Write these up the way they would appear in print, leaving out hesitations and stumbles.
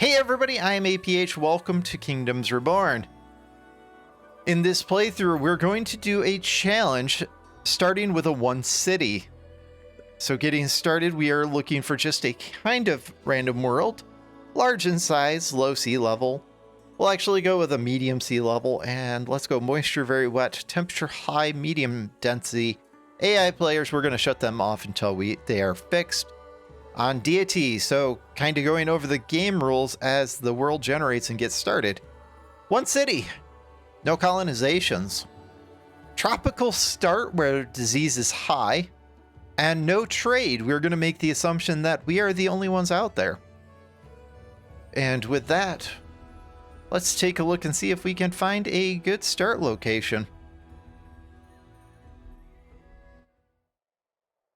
Hey everybody, I am APH. Welcome to Kingdoms Reborn. In this playthrough, we're going to do a challenge starting with a one city. So getting started, we are looking for just a kind of random world, large in size, low sea level. We'll actually go with a medium sea level, and let's go moisture very wet, temperature high, medium density. AI players, we're going to shut them off until they are fixed. On Deity, so kind of going over the game rules as the world generates and gets started. One city, no colonizations. Tropical start where disease is high, and no trade. We're going to make the assumption that we are the only ones out there. And with that, let's take a look and see if we can find a good start location.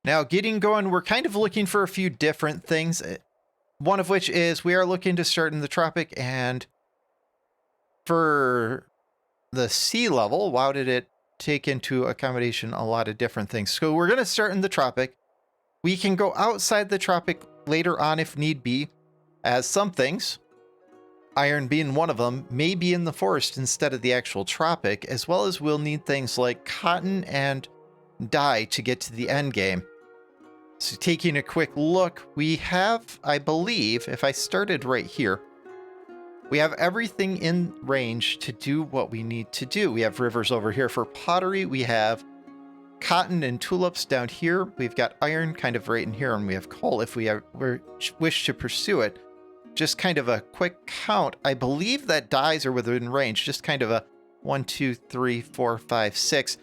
Now, getting going, we're kind of looking for a few different things. One of which is we are looking to start in the tropic, and for the sea level, wow, did it take into accommodation a lot of different things. So we're going to start in the tropic. We can go outside the tropic later on if need be, as some things, iron being one of them, may be in the forest instead of the actual tropic, as well as we'll need things like cotton and dye to get to the end game. So taking a quick look, we have, I believe, if I started right here, we have everything in range to do what we need to do. We have rivers over here for pottery. We have cotton and tulips down here. We've got iron kind of right in here, and we have coal if we wish to pursue it. Just kind of a quick count. I believe that dyes are within range. Just kind of a 1, 2, 3, 4, 5, 6.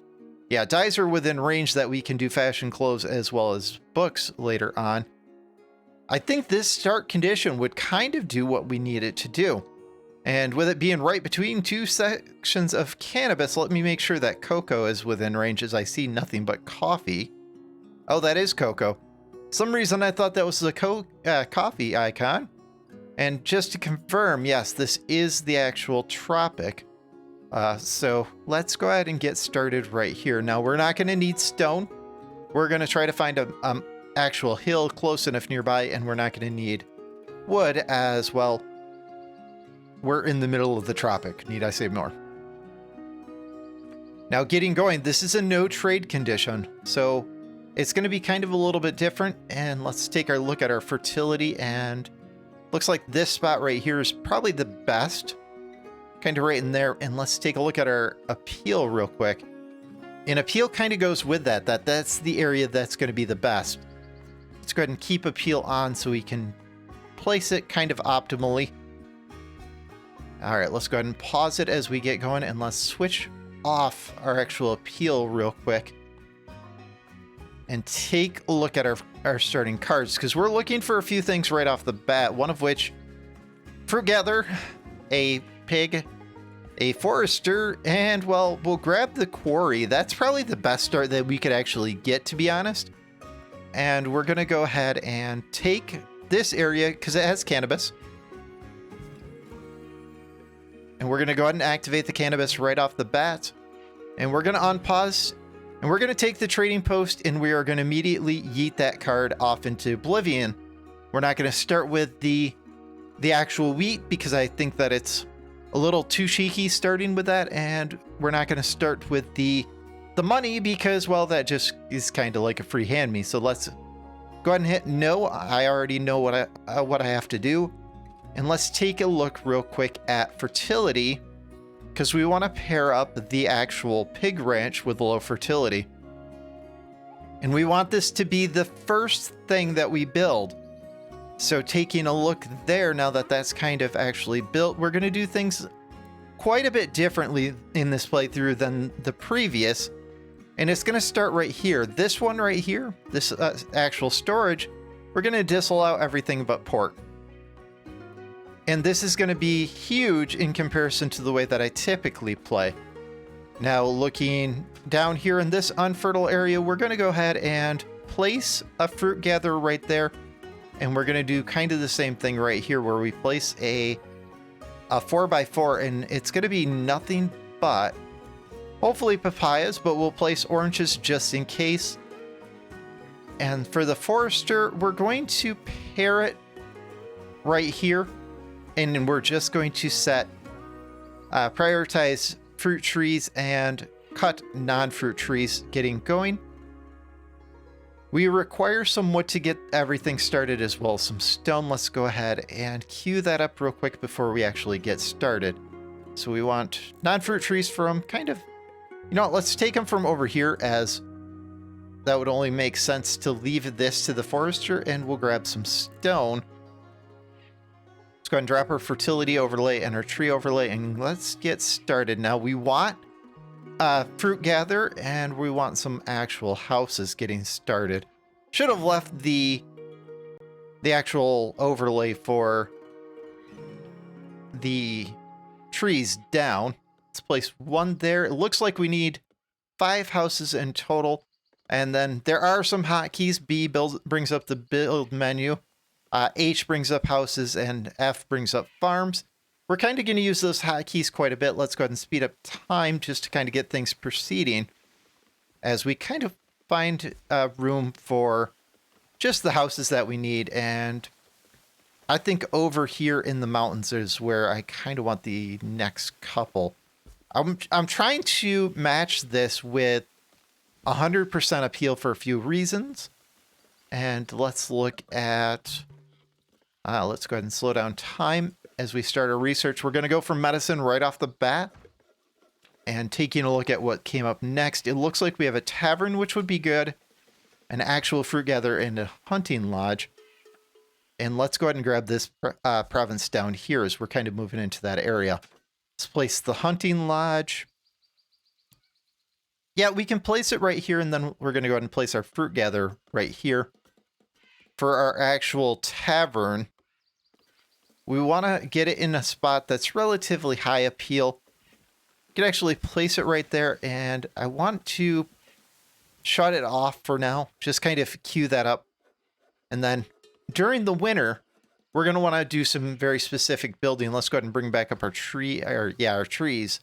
Yeah, dyes are within range that we can do fashion clothes as well as books later on. I think this start condition would kind of do what we need it to do. And with it being right between two sections of cannabis, let me make sure that cocoa is within range, as I see nothing but coffee. Oh, that is cocoa. Some reason I thought that was the coffee icon. And just to confirm, yes, this is the actual tropic. So let's go ahead and get started right here. Now, we're not going to need stone. We're going to try to find an actual hill close enough nearby, and we're not going to need wood as well. We're in the middle of the tropic. Need I say more? Now, getting going, this is a no trade condition, so it's going to be kind of a little bit different. And let's take a look at our fertility, and looks like this spot right here is probably the best. Kind of right in there. And let's take a look at our appeal real quick. And appeal kind of goes with that's the area that's going to be the best. Let's go ahead and keep appeal on so we can place it kind of optimally. All right, let's go ahead and pause it as we get going, and let's switch off our actual appeal real quick and take a look at our starting cards, because we're looking for a few things right off the bat, one of which, fruit gather, a pig, a forester, and well, we'll grab the quarry. That's probably the best start that we could actually get, to be honest. And we're going to go ahead and take this area because it has cannabis. And we're going to go ahead and activate the cannabis right off the bat. And we're going to unpause. And we're going to take the trading post, and we are going to immediately yeet that card off into oblivion. We're not going to start with the actual wheat, because I think that it's a little too cheeky starting with that, and we're not going to start with the money because, well, that just is kind of like a free hand me. So let's go ahead and hit no. I already know what I have to do. And let's take a look real quick at fertility, because we want to pair up the actual pig ranch with low fertility. And we want this to be the first thing that we build. So taking a look there, now that that's kind of actually built, we're going to do things quite a bit differently in this playthrough than the previous. And it's going to start right here. This one right here, this actual storage, we're going to disallow everything but pork. And this is going to be huge in comparison to the way that I typically play. Now, looking down here in this unfertile area, we're going to go ahead and place a fruit gatherer right there. And we're going to do kind of the same thing right here, where we place a 4x4, and it's going to be nothing but hopefully papayas, but we'll place oranges just in case. And for the forester, we're going to pair it right here. And we're just going to set prioritize fruit trees and cut non-fruit trees getting going. We require some wood to get everything started as well, some stone. Let's go ahead and queue that up real quick before we actually get started. So we want non-fruit trees from kind of, you know, let's take them from over here, as that would only make sense to leave this to the forester, and we'll grab some stone. Let's go ahead and drop our fertility overlay and our tree overlay, and let's get started. Now we want fruit gather, and we want some actual houses getting started. Should have left the actual overlay for the trees down. Let's place one there. It looks like we need 5 houses in total. And then there are some hotkeys. B brings up the build menu. H brings up houses, and F brings up farms. We're kind of going to use those hotkeys quite a bit. Let's go ahead and speed up time just to kind of get things proceeding as we kind of find room for just the houses that we need. And I think over here in the mountains is where I kind of want the next couple. I'm trying to match this with 100% appeal for a few reasons. And let's look at... let's go ahead and slow down time as we start our research. We're going to go for medicine right off the bat. And taking a look at what came up next, it looks like we have a tavern, which would be good. An actual fruit gather and a hunting lodge. And let's go ahead and grab this province down here as we're kind of moving into that area. Let's place the hunting lodge. Yeah, we can place it right here, and then we're going to go ahead and place our fruit gather right here. For our actual tavern, we want to get it in a spot that's relatively high appeal. You can actually place it right there, and I want to shut it off for now. Just kind of queue that up. And then during the winter, we're going to want to do some very specific building. Let's go ahead and bring back up our our trees.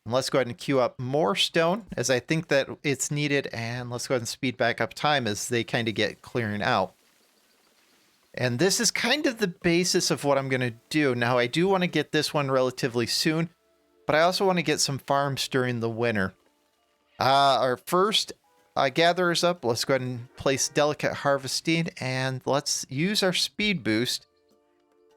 And let's go ahead and queue up more stone, as I think that it's needed. And let's go ahead and speed back up time as they kind of get clearing out. And this is kind of the basis of what I'm going to do. Now, I do want to get this one relatively soon, but I also want to get some farms during the winter. Our first gatherers up. Let's go ahead and place delicate harvesting, and let's use our speed boost.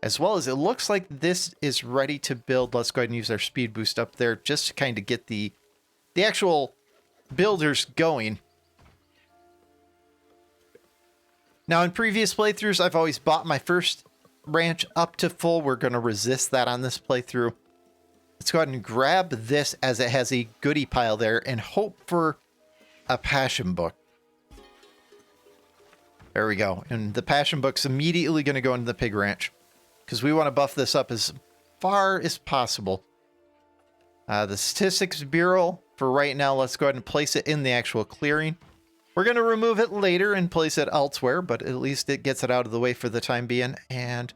As well as it looks like this is ready to build. Let's go ahead and use our speed boost up there just to kind of get the actual builders going. Now, in previous playthroughs, I've always bought my first ranch up to full. We're going to resist that on this playthrough. Let's go ahead and grab this as it has a goodie pile there and hope for a passion book. There we go. And the passion book's immediately going to go into the pig ranch, because we want to buff this up as far as possible. The Statistics Bureau, for right now, let's go ahead and place it in the actual clearing. We're going to remove it later and place it elsewhere, but at least it gets it out of the way for the time being. And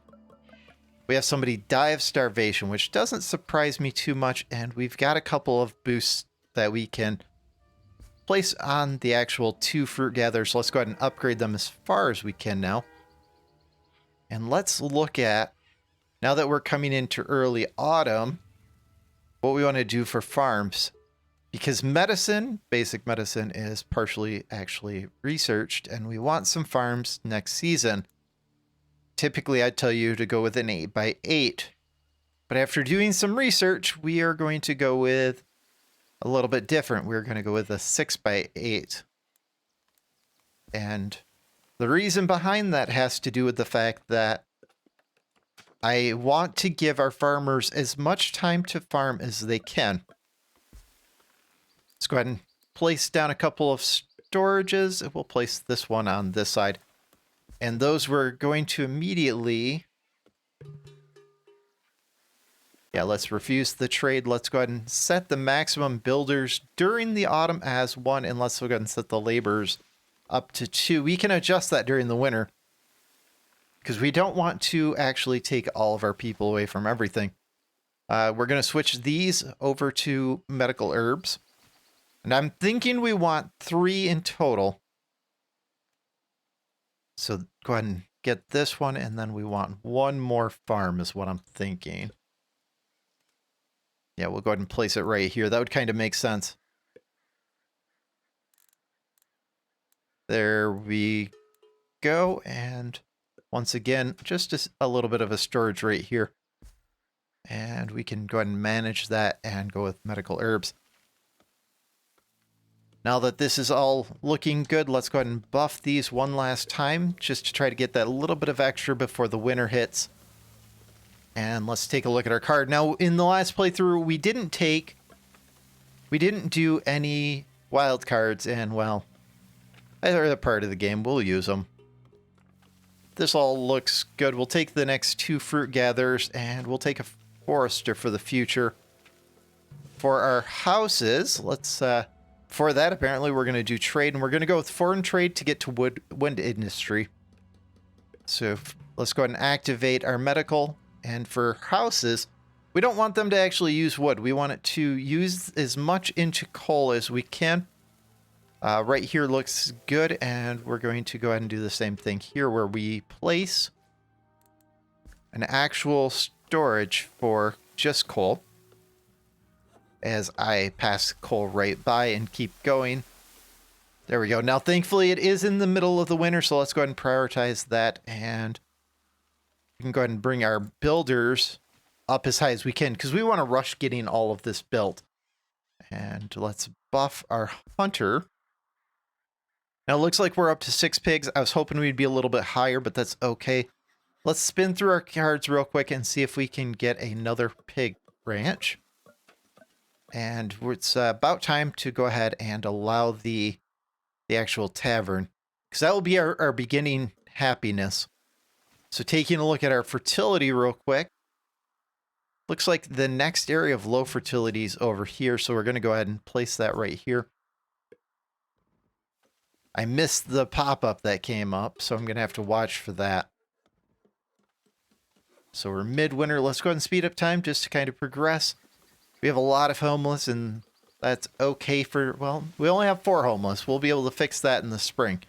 we have somebody die of starvation, which doesn't surprise me too much. And we've got a couple of boosts that we can place on the actual 2 fruit gatherers. Let's go ahead and upgrade them as far as we can now. And let's look at, now that we're coming into early autumn, what we want to do for farms. Because medicine, basic medicine, is partially actually researched, and we want some farms next season. Typically, I'd tell you to go with an 8x8. But after doing some research, we are going to go with a little bit different. We're going to go with a 6x8. And the reason behind that has to do with the fact that I want to give our farmers as much time to farm as they can. Let's go ahead and place down a couple of storages. We'll place this one on this side. And those we're going to immediately... Yeah, let's refuse the trade. Let's go ahead and set the maximum builders during the autumn as 1. And let's go ahead and set the laborers up to 2. We can adjust that during the winter, because we don't want to actually take all of our people away from everything. We're going to switch these over to medical herbs. And I'm thinking we want 3 in total. So go ahead and get this one, and then we want one more farm is what I'm thinking. Yeah, we'll go ahead and place it right here. That would kind of make sense. There we go. And once again, just a little bit of a storage right here. And we can go ahead and manage that and go with medical herbs. Now that this is all looking good, let's go ahead and buff these one last time just to try to get that little bit of extra before the winter hits. And let's take a look at our card. Now, in the last playthrough, we didn't do any wild cards, and well, they're a part of the game. We'll use them. This all looks good. We'll take the next 2 fruit gatherers, and we'll take a forester for the future. For our houses, let's, for that, apparently, we're going to do trade, and we're going to go with foreign trade to get to wind industry. So let's go ahead and activate our medical. And for houses, we don't want them to actually use wood. We want it to use as much into coal as we can. Right here looks good, and we're going to go ahead and do the same thing here where we place an actual storage for just coal. As I pass coal right by and keep going. There we go. Now, thankfully, it is in the middle of the winter, so let's go ahead and prioritize that, and we can go ahead and bring our builders up as high as we can, because we want to rush getting all of this built. And let's buff our hunter. Now, it looks like we're up to 6 pigs. I was hoping we'd be a little bit higher, but that's okay. Let's spin through our cards real quick and see if we can get another pig ranch. And it's about time to go ahead and allow the actual tavern, because that will be our beginning happiness. So taking a look at our fertility real quick. Looks like the next area of low fertility is over here, so we're going to go ahead and place that right here. I missed the pop-up that came up, so I'm going to have to watch for that. So we're midwinter. Let's go ahead and speed up time just to kind of progress. We have a lot of homeless, and that's okay for, well, we only have 4 homeless. We'll be able to fix that in the spring.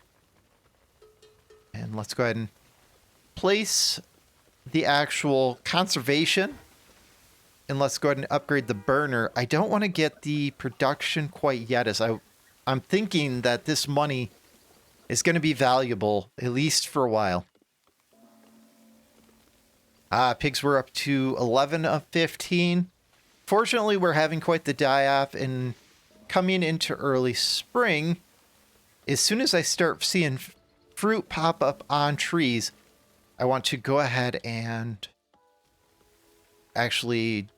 And let's go ahead and place the actual conservation. And let's go ahead and upgrade the burner. I don't want to get the production quite yet, as I'm thinking that this money is going to be valuable, at least for a while. Pigs were up to 11 of 15. Fortunately, we're having quite the die-off, and coming into early spring, as soon as I start seeing fruit pop up on trees, I want to go ahead and actually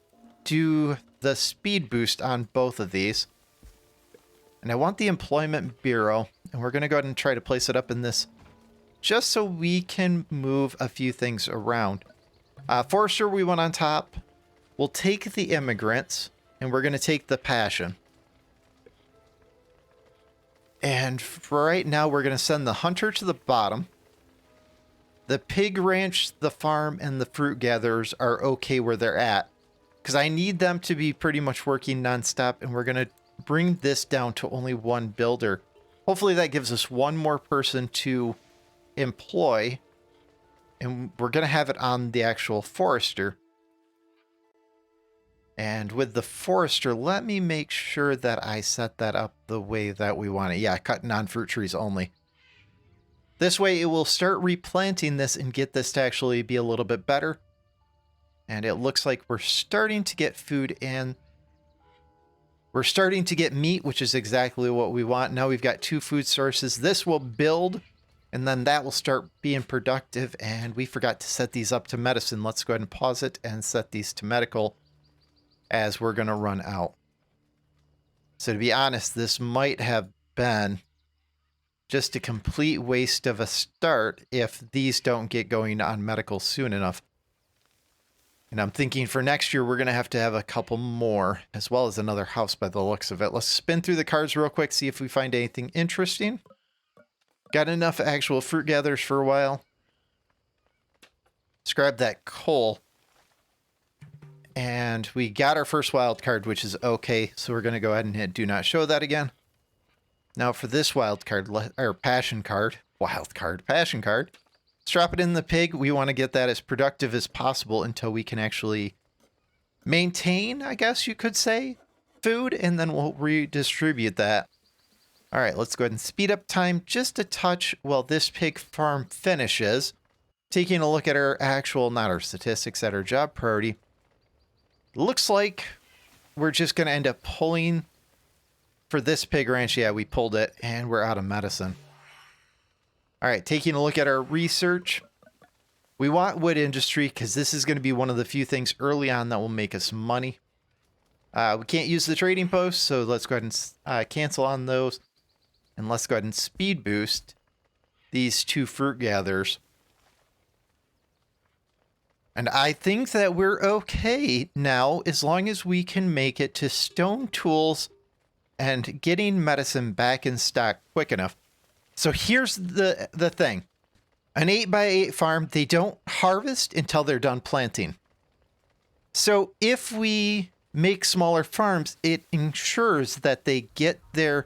do the speed boost on both of these. And I want the Employment Bureau, and we're going to go ahead and try to place it up in this just so we can move a few things around. Forester, we want on top. We'll take the immigrants, and we're going to take the passion. And for right now, we're going to send the hunter to the bottom. The pig ranch, the farm, and the fruit gatherers are okay where they're at, because I need them to be pretty much working nonstop, and we're going to bring this down to only 1 builder. Hopefully that gives us 1 more person to employ, and we're going to have it on the actual forester. And with the forester, let me make sure that I set that up the way that we want it. Yeah, cut non-fruit trees only. This way it will start replanting this and get this to actually be a little bit better. And it looks like we're starting to get food in. We're starting to get meat, which is exactly what we want. Now we've got 2 food sources. This will build, and then that will start being productive. And we forgot to set these up to medicine. Let's go ahead and pause it and set these to medical, as we're going to run out. So to be honest, this might have been just a complete waste of a start if these don't get going on medical soon enough. And I'm thinking for next year, we're going to have a couple more, as well as another house by the looks of it. Let's spin through the cards real quick, see if we find anything interesting. Got enough actual fruit gatherers for a while. Let's grab that coal. And we got our first wild card, which is okay. So we're going to go ahead and hit do not show that again. Now for this wild card, or passion card, wild card, passion card. Let's drop it in the pig. We want to get that as productive as possible until we can actually maintain, I guess you could say, food, and then we'll redistribute that. All right, let's go ahead and speed up time just a touch while this pig farm finishes. Taking a look at our actual, not our statistics, at our job priority. Looks like we're just going to end up pulling for this pig ranch. Yeah, we pulled it and we're out of medicine. All right, taking a look at our research. We want wood industry because this is going to be one of the few things early on that will make us money. We can't use the trading posts, so let's go ahead and cancel on those. And let's go ahead and speed boost these 2 fruit gatherers. And I think that we're okay now as long as we can make it to stone tools and getting medicine back in stock quick enough. So here's the thing. An 8x8 farm, they don't harvest until they're done planting. So if we make smaller farms, it ensures that they get the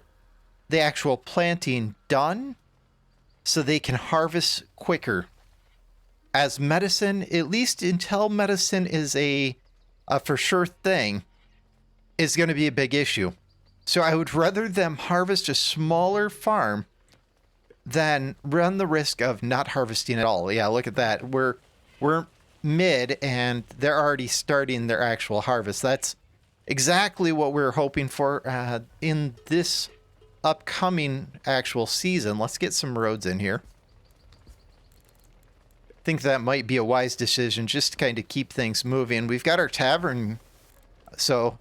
actual planting done so they can harvest quicker. As medicine, at least until medicine is a for sure thing, is going to be a big issue. So I would rather them harvest a smaller farm than run the risk of not harvesting at all. Yeah, look at that. We're mid and they're already starting their actual harvest. That's exactly what we're hoping for in this upcoming actual season. Let's get some roads in here. I think that might be a wise decision just to kind of keep things moving. We've got our tavern, so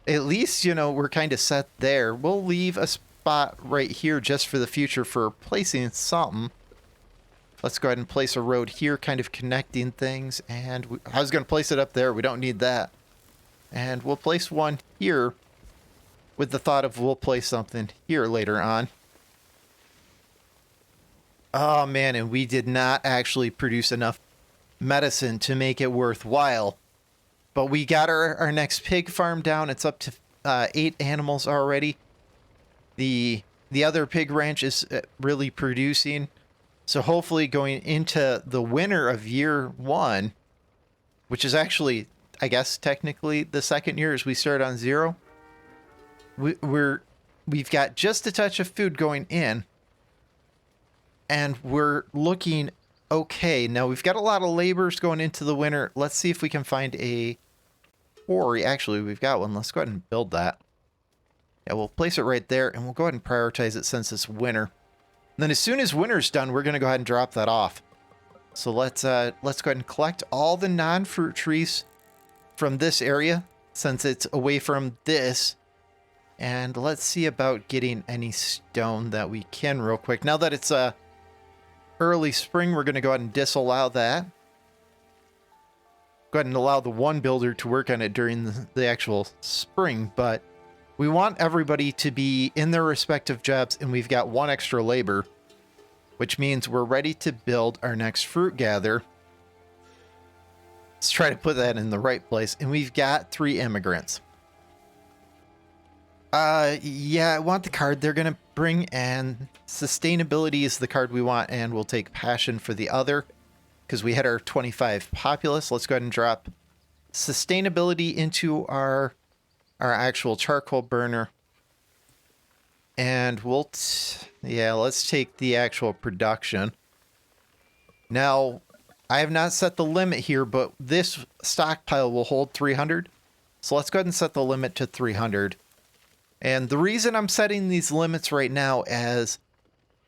at least, you know, we're kind of set there. We'll leave a spot right here just for the future for placing something. Let's go ahead and place a road here, kind of connecting things. And I was going to place it up there. We don't need that. And we'll place one here with the thought of we'll place something here later on. Oh, man, and we did not actually produce enough medicine to make it worthwhile. But we got our next pig farm down. It's up to 8 animals already. The other pig ranch is really producing. So hopefully going into the winter of year 1, which is actually, I guess, technically the second year as we start on 0, we've got just a touch of food going in. And we're looking okay. Now, we've got a lot of laborers going into the winter. Let's see if we can find a quarry. Actually, we've got one. Let's go ahead and build that. Yeah, we'll place it right there, and we'll go ahead and prioritize it since it's winter. And then as soon as winter's done, we're going to go ahead and drop that off. So let's go ahead and collect all the non-fruit trees from this area, since it's away from this. And let's see about getting any stone that we can real quick. Now that it's early spring, we're going to go ahead and disallow that. Go ahead and allow the one builder to work on it during the actual spring, but we want everybody to be in their respective jobs, and we've got 1 extra labor, which means we're ready to build our next fruit gather. Let's try to put that in the right place, and we've got 3 immigrants. Yeah, I want the card they're going to bring, and sustainability is the card we want, and we'll take passion for the other, because we had our 25 populace. Let's go ahead and drop sustainability into our actual charcoal burner. And we'll, let's take the actual production. Now, I have not set the limit here, but this stockpile will hold 300. So let's go ahead and set the limit to 300. And the reason I'm setting these limits right now as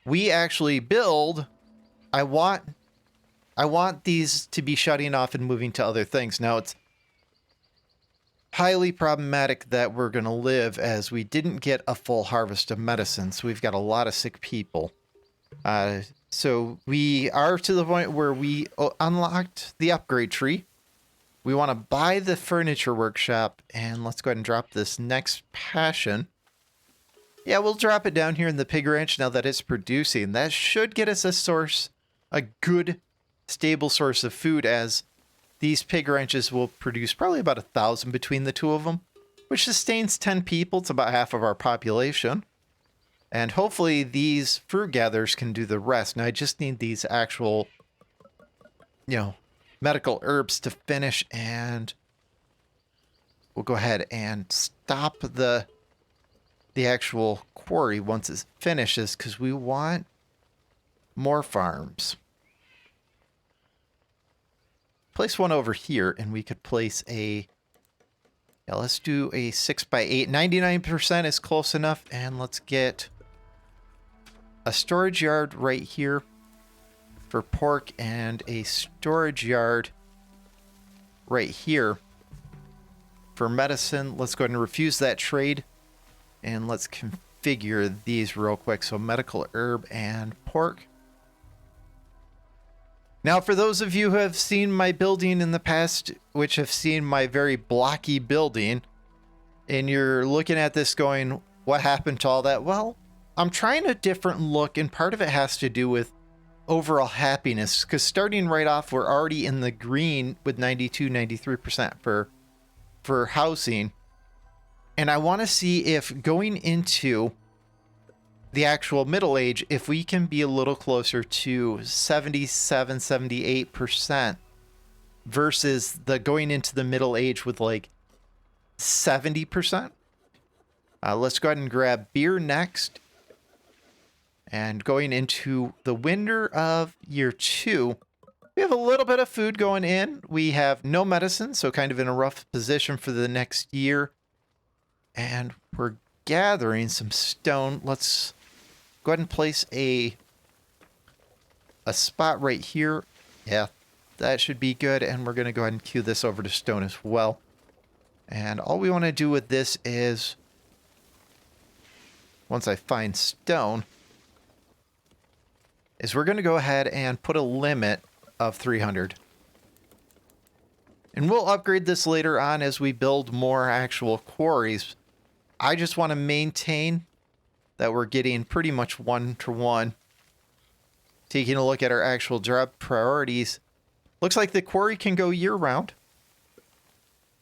we actually build, I want these to be shutting off and moving to other things. Now, it's highly problematic that we're going to live as we didn't get a full harvest of medicine. So we've got a lot of sick people. So we are to the point where we unlocked the upgrade tree. We want to buy the furniture workshop, and let's go ahead and drop this next passion. Yeah, we'll drop it down here in the pig ranch now that it's producing. That should get us a good, stable source of food, as these pig ranches will produce probably about 1,000 between the 2 of them, which sustains 10 people. It's about half of our population. And hopefully these fruit gatherers can do the rest. Now I just need these actual you know, medical herbs to finish, and we'll go ahead and stop the actual quarry once it finishes, because we want more farms. Place one over here, and we could place a... Yeah, let's do a 6x8. 99% is close enough, and let's get a storage yard right here for pork and a storage yard right here for medicine. Let's go ahead and refuse that trade, and let's configure these real quick. So medical herb and pork. Now, for those of you who have seen my building in the past, which have seen my very blocky building, and you're looking at this going, what happened to all that? Well, I'm trying a different look, and part of it has to do with overall happiness, because starting right off, we're already in the green with 92, 93% for housing. And I want to see if going into the actual middle age, if we can be a little closer to 77, 78% versus the going into the middle age with like 70%. Let's go ahead and grab beer next. And going into the winter of year 2, we have a little bit of food going in. We have no medicine, so kind of in a rough position for the next year. And we're gathering some stone. Let's go ahead and place a spot right here. Yeah, that should be good. And we're going to go ahead and queue this over to stone as well. And all we want to do with this is, once I find stone, is we're going to go ahead and put a limit of 300. And we'll upgrade this later on as we build more actual quarries. I just want to maintain that we're getting pretty much 1-to-1. Taking a look at our actual job priorities, looks like the quarry can go year-round.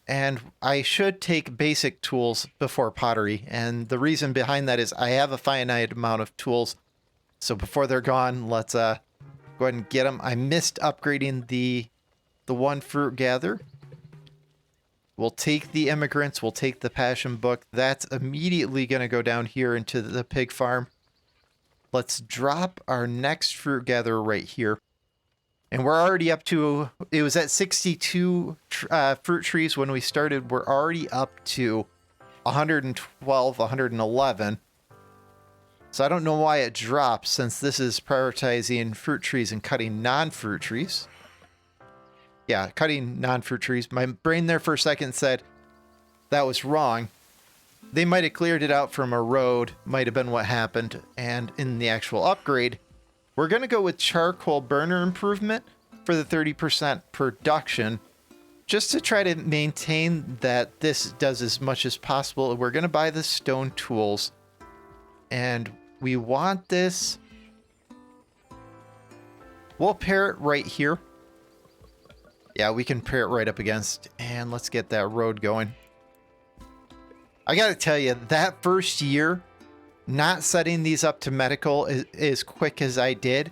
And I should take basic tools before pottery. And the reason behind that is I have a finite amount of tools. So before they're gone, let's go ahead and get them. I missed upgrading the one fruit gather. We'll take the immigrants. We'll take the passion book. That's immediately going to go down here into the pig farm. Let's drop our next fruit gatherer right here. And we're already up to, it was at 62 fruit trees when we started. We're already up to 112, 111. So I don't know why it dropped, since this is prioritizing fruit trees and cutting non-fruit trees. Yeah, cutting non-fruit trees. My brain there for a second said that was wrong. They might have cleared it out from a road, might have been what happened. And in the actual upgrade, we're going to go with charcoal burner improvement for the 30% production, just to try to maintain that this does as much as possible. We're going to buy the stone tools, and we want this. We'll pair it right here. Yeah, we can pair it right up against, and let's get that road going. I gotta tell you, that first year, not setting these up to medical as quick as I did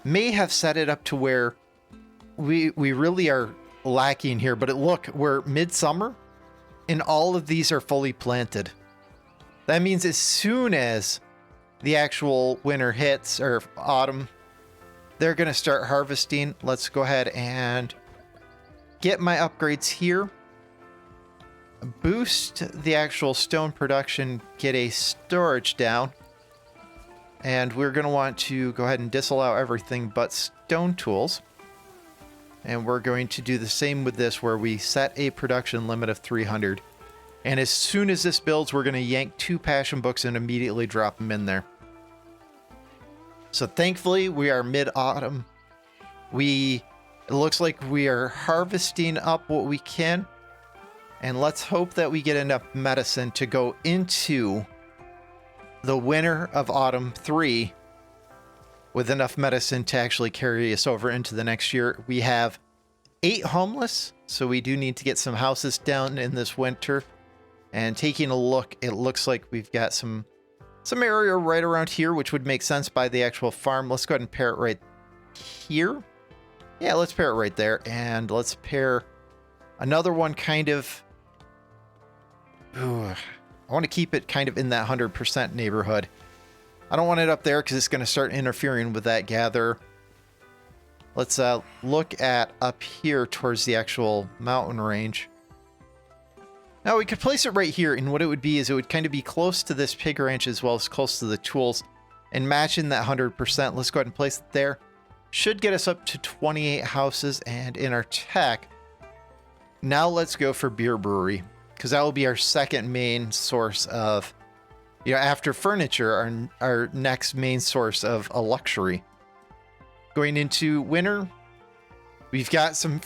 may have set it up to where we really are lacking here. But look, we're midsummer and all of these are fully planted. That means as soon as the actual winter hits, or autumn, they're going to start harvesting. Let's go ahead and get my upgrades here. Boost the actual stone production, get a storage down. And we're going to want to go ahead and disallow everything but stone tools. And we're going to do the same with this, where we set a production limit of 300. And as soon as this builds, we're going to yank 2 passion books and immediately drop them in there. So thankfully, we are mid-autumn. It looks like we are harvesting up what we can. And let's hope that we get enough medicine to go into the winter of autumn 3 with enough medicine to actually carry us over into the next year. We have 8 homeless, so we do need to get some houses down in this winter. And taking a look, it looks like we've got some area right around here, which would make sense by the actual farm. Let's go ahead and pair it right here. Yeah, let's pair it right there. And let's pair another one kind of... Ooh, I want to keep it kind of in that 100% neighborhood. I don't want it up there because it's going to start interfering with that gather. Let's look at up here towards the actual mountain range. Now we could place it right here, and what it would be is it would kind of be close to this pig ranch as well as close to the tools and match in that 100%. Let's go ahead and place it there. Should get us up to 28 houses, and in our tech, now let's go for beer brewery, because that will be our second main source of, you know, after furniture, our next main source of a luxury. Going into winter, we've got some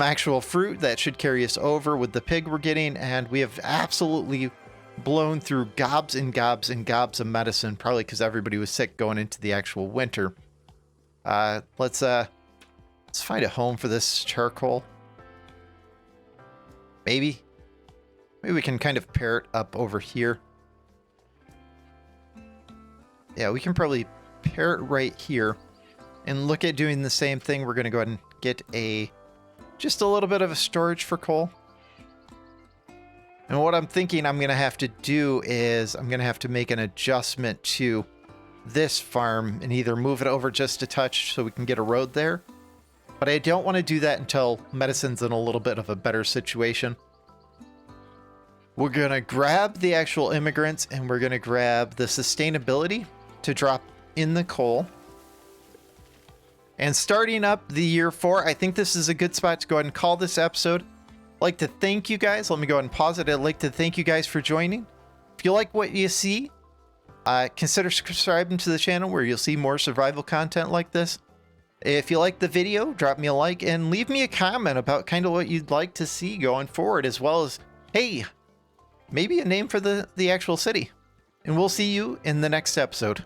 actual fruit that should carry us over with the pig we're getting, and we have absolutely blown through gobs and gobs and gobs of medicine, probably because everybody was sick going into the actual winter. Let's find a home for this charcoal. Maybe we can kind of pair it up over here. Yeah, we can probably pair it right here and look at doing the same thing. We're going to go ahead and get just a little bit of a storage for coal. And what I'm thinking I'm going to have to do is I'm going to have to make an adjustment to this farm and either move it over just a touch so we can get a road there. But I don't want to do that until medicine's in a little bit of a better situation. We're going to grab the actual immigrants and we're going to grab the sustainability to drop in the coal. And starting up the year 4, I think this is a good spot to go ahead and call this episode. I'd like to thank you guys. Let me go ahead and pause it. I'd like to thank you guys for joining. If you like what you see, consider subscribing to the channel where you'll see more survival content like this. If you like the video, drop me a like and leave me a comment about kind of what you'd like to see going forward, as well as, hey, maybe a name for the actual city. And we'll see you in the next episode.